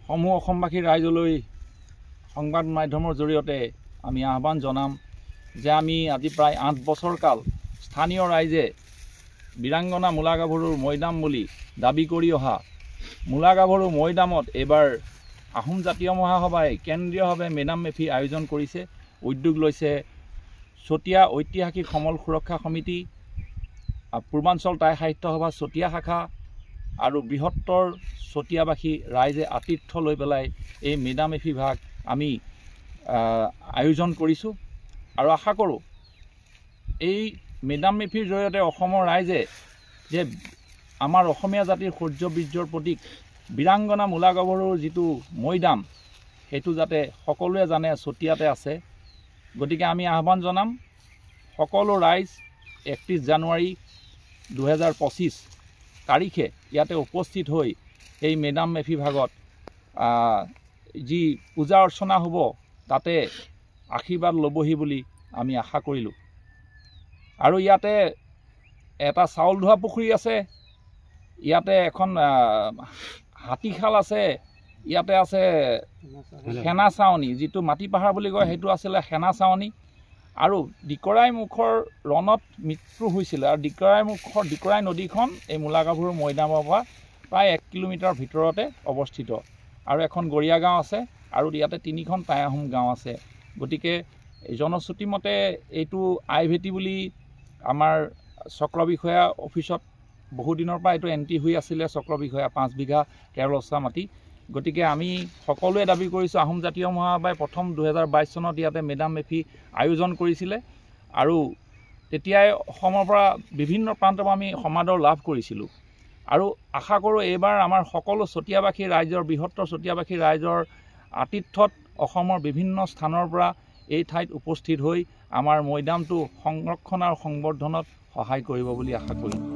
সমূহ অসমবাসী ৰাইজলৈ সংবাদ মাধ্যমৰ জৰিয়তে আমি আহ্বান জনাম যে আমি আজি প্ৰায় 8 বছৰ কাল স্থানীয় ৰাইজে বীৰাংগনা মূলা গাভৰুৰ মৈদাম বুলি দাবী কৰি অহা মূলা গাভৰু মৈদামত এইবাৰ আহোম জাতীয় মহাসভাই কেন্দ্ৰীয়ভাৱে মেডাম মেফি আয়োজন কৰিছে। উদ্যোগ লৈছে চতিয়া ঐতিহাসিক সমল সুৰক্ষা সমিতি, পূৰ্বাঞ্চল টাই সাহিত্য সভা চতিয়া শাখা আৰু বৃহত্তৰ চতিয়াবাসী ৰাইজে আতিথ্য লৈ পেলাই এই মেডাম মেফি ভাগ আমি আয়োজন কৰিছোঁ আৰু আশা কৰোঁ এই মেডাম মেফিৰ জৰিয়তে অসমৰ ৰাইজে যে আমাৰ অসমীয়া জাতিৰ শৌৰ্য বীৰ্যৰ প্ৰতীক বীৰাংগনা মূলা গাভৰুৰ যিটো মৈদাম সেইটো যাতে সকলোৱে জানে চতিয়াতে আছে। গতিকে আমি আহ্বান জনাম সকলো ৰাইজ 31 জানুৱাৰী 2025 তাৰিখে ইয়াতে উপস্থিত হৈ এই মেডাম মেফি ভাগত যি পূজা অৰ্চনা হ'ব তাতে আশীৰ্বাদ ল'বহি বুলি আমি আশা কৰিলোঁ। আৰু ইয়াতে এটা চাউল ধোৱা পুখুৰী আছে, ইয়াতে এখন হাতীশাল আছে, ইয়াতে আছে সেনা চাৱনী, যিটো মাটি পাহাৰ বুলি কয় সেইটো আছিলে সেনা চাৱনী। আৰু দিকৰাই মুখৰ ৰণত মৃত্যু হৈছিলে আৰু দিকৰাই নদীখন এই মূলা গাভৰু মৈদামৰ পৰা প্ৰায় 1 কিলোমিটাৰ ভিতৰতে অৱস্থিত। আৰু এখন গৰীয়া গাঁও আছে আৰু ইয়াতে 3খন টাই আহোম গাঁও আছে। গতিকে জনশ্ৰুতি মতে এইটো আইভেটি বুলি আমাৰ চক্ৰ বিষয়া অফিচত বহুদিনৰ পৰা এইটো এণ্ট্ৰি হৈ আছিলে। চক্ৰ বিষয়া 5 বিঘা 13 লচা মাটি। গতিকে আমি সকলোৱে দাবী কৰিছোঁ আহোম জাতীয় মহাসভাই প্ৰথম 2022 চনত ইয়াতে মেডাম মেফি আয়োজন কৰিছিলে আৰু তেতিয়াই অসমৰ পৰা বিভিন্ন প্ৰান্তৰ পৰা আমি সমাদৰ লাভ কৰিছিলোঁ। আৰু আশা কৰোঁ এইবাৰ আমাৰ সকলো চতিয়াবাসী ৰাইজৰ বৃহত্তৰ চতিয়াবাসী ৰাইজৰ আতিথ্যত অসমৰ বিভিন্ন স্থানৰ পৰা এই ঠাইত উপস্থিত হৈ আমাৰ মৈদামটো সংৰক্ষণ আৰু সংবৰ্ধনত সহায় কৰিব বুলি আশা কৰিম।